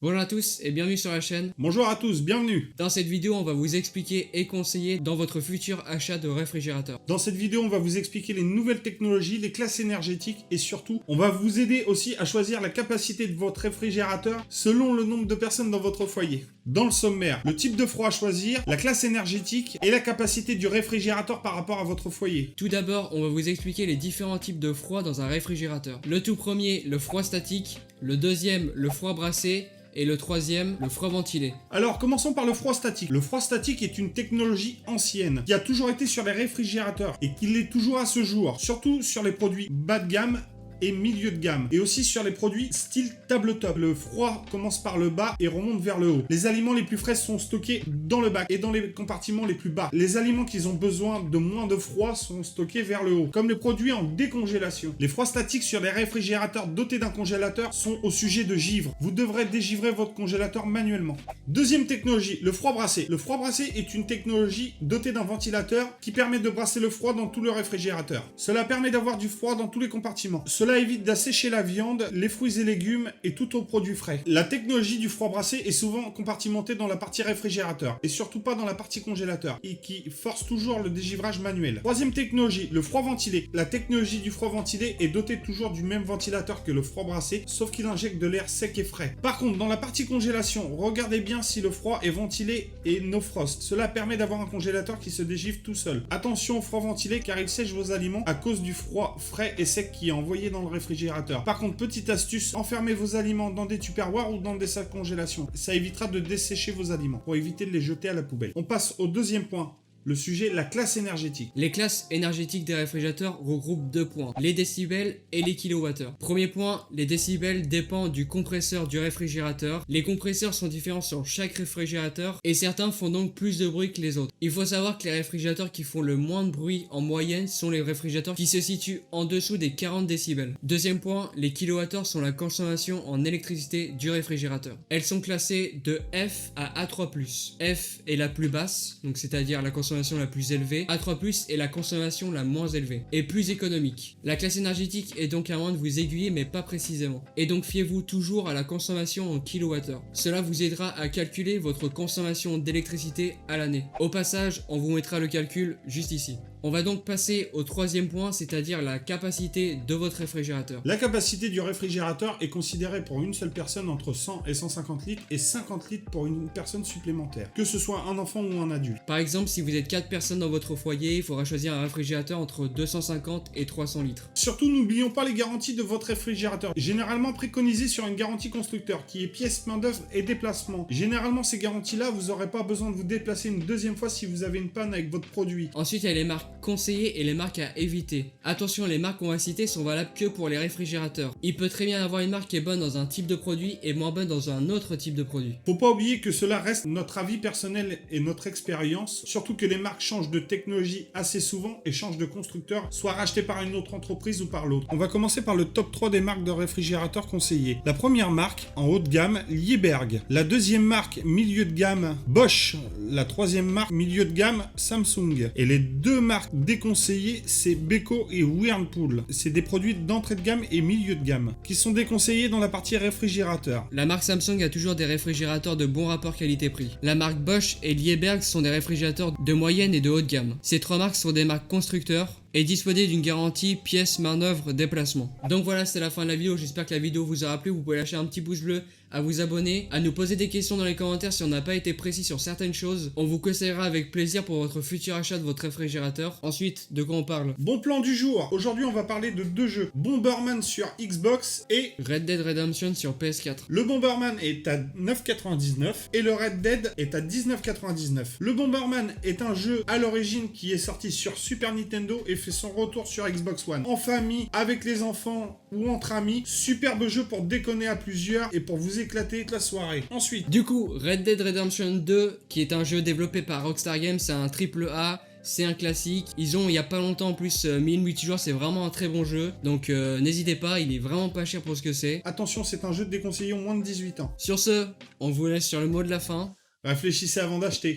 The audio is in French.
Bonjour à tous et bienvenue sur la chaîne. Bonjour à tous, bienvenue. Dans cette vidéo, on va vous expliquer et conseiller dans votre futur achat de réfrigérateur. Dans cette vidéo, on va vous expliquer les nouvelles technologies, les classes énergétiques et surtout, on va vous aider aussi à choisir la capacité de votre réfrigérateur selon le nombre de personnes dans votre foyer. Dans le sommaire, le type de froid à choisir, la classe énergétique et la capacité du réfrigérateur par rapport à votre foyer. Tout d'abord, on va vous expliquer les différents types de froid dans un réfrigérateur. Le tout premier, le froid statique. Le deuxième, le froid brassé. Et le troisième, le froid ventilé. Alors, commençons par le froid statique. Le froid statique est une technologie ancienne qui a toujours été sur les réfrigérateurs et qui l'est toujours à ce jour, surtout sur les produits bas de gamme et milieu de gamme, et aussi sur les produits style tabletop. Le froid commence par le bas et remonte vers le haut. Les aliments les plus frais sont stockés dans le bac et dans les compartiments les plus bas. Les aliments qui ont besoin de moins de froid sont stockés vers le haut, comme les produits en décongélation. Les froids statiques sur les réfrigérateurs dotés d'un congélateur sont au sujet de givre. Vous devrez dégivrer votre congélateur manuellement. Deuxième technologie, le froid brassé. Le froid brassé est une technologie dotée d'un ventilateur qui permet de brasser le froid dans tout le réfrigérateur. Cela permet d'avoir du froid dans tous les compartiments. Cela évite d'assécher la viande, les fruits et légumes et tout autre produit frais. La technologie du froid brassé est souvent compartimentée dans la partie réfrigérateur et surtout pas dans la partie congélateur et qui force toujours le dégivrage manuel. Troisième technologie, le froid ventilé. La technologie du froid ventilé est dotée toujours du même ventilateur que le froid brassé, sauf qu'il injecte de l'air sec et frais. Par contre, dans la partie congélation, regardez bien si le froid est ventilé et no frost. Cela permet d'avoir un congélateur qui se dégivre tout seul. Attention au froid ventilé car il sèche vos aliments à cause du froid frais et sec qui est envoyé dans le réfrigérateur. Par contre, petite astuce, enfermez vos aliments dans des tupperwares ou dans des sacs congélation. Ça évitera de dessécher vos aliments pour éviter de les jeter à la poubelle. On passe au deuxième point. Le sujet, la classe énergétique. Les classes énergétiques des réfrigérateurs regroupent deux points, les décibels et les kilowattheures. Premier point, les décibels dépendent du compresseur du réfrigérateur. Les compresseurs sont différents sur chaque réfrigérateur et certains font donc plus de bruit que les autres. Il faut savoir que les réfrigérateurs qui font le moins de bruit en moyenne sont les réfrigérateurs qui se situent en dessous des 40 décibels. Deuxième point, les kilowattheures sont la consommation en électricité du réfrigérateur. Elles sont classées de F à A3+. F est la plus basse, donc c'est-à-dire la consommation la plus élevée, A3+ est la consommation la moins élevée et plus économique. La classe énergétique est donc à moins de vous aiguiller mais pas précisément. Et donc fiez-vous toujours à la consommation en kilowattheure. Cela vous aidera à calculer votre consommation d'électricité à l'année. Au passage, on vous mettra le calcul juste ici. On va donc passer au troisième point, c'est-à-dire la capacité de votre réfrigérateur. La capacité du réfrigérateur est considérée pour une seule personne entre 100 et 150 litres et 50 litres pour une personne supplémentaire, que ce soit un enfant ou un adulte. Par exemple, si vous êtes 4 personnes dans votre foyer, il faudra choisir un réfrigérateur entre 250 et 300 litres. Surtout, n'oublions pas les garanties de votre réfrigérateur. Généralement préconisé sur une garantie constructeur, qui est pièces, main-d'œuvre et déplacement. Généralement, ces garanties-là, vous n'aurez pas besoin de vous déplacer une deuxième fois si vous avez une panne avec votre produit. Ensuite, il y a les marques conseillées et les marques à éviter. Attention, les marques qu'on va citer sont valables que pour les réfrigérateurs. Il peut très bien avoir une marque qui est bonne dans un type de produit et moins bonne dans un autre type de produit. Faut pas oublier que cela reste notre avis personnel et notre expérience, surtout que les marques changent de technologie assez souvent et changent de constructeur, soit rachetées par une autre entreprise ou par l'autre. On va commencer par le top 3 des marques de réfrigérateurs conseillés. La première marque, en haut de gamme, Liebherr. La deuxième marque, milieu de gamme, Bosch. La troisième marque, milieu de gamme, Samsung. Et les deux marques déconseillées, c'est Beko et Whirlpool. C'est des produits d'entrée de gamme et milieu de gamme, qui sont déconseillés dans la partie réfrigérateur. La marque Samsung a toujours des réfrigérateurs de bon rapport qualité-prix. La marque Bosch et Liebherr sont des réfrigérateurs de moyenne et de haute gamme. Ces trois marques sont des marques constructeurs et disposées d'une garantie pièces, main-d'œuvre, déplacement. Donc voilà, c'est la fin de la vidéo. J'espère que la vidéo vous aura plu. Vous pouvez lâcher un petit pouce bleu, à vous abonner, à nous poser des questions dans les commentaires si on n'a pas été précis sur certaines choses. On vous conseillera avec plaisir pour votre futur achat de votre réfrigérateur. Ensuite, de quoi on parle? Bon plan du jour. Aujourd'hui, on va parler de deux jeux. Bomberman sur Xbox et Red Dead Redemption sur PS4. le Bomberman est à 9,99 et le Red Dead est à 19,99. Le Bomberman est un jeu à l'origine qui est sorti sur Super Nintendo et fait son retour sur Xbox One. En famille, avec les enfants ou entre amis, superbe jeu pour déconner à plusieurs et pour vous éclater toute la soirée. Ensuite, Du coup, Red Dead Redemption 2, qui est un jeu développé par Rockstar Games, c'est un triple A. C'est un classique. Ils ont il y a pas longtemps en plus mis le multijoueur, c'est vraiment un très bon jeu. Donc n'hésitez pas, il est vraiment pas cher pour ce que c'est. attention, c'est un jeu déconseillé aux moins de 18 ans. Sur ce, on vous laisse sur le mot de la fin. Réfléchissez avant d'acheter.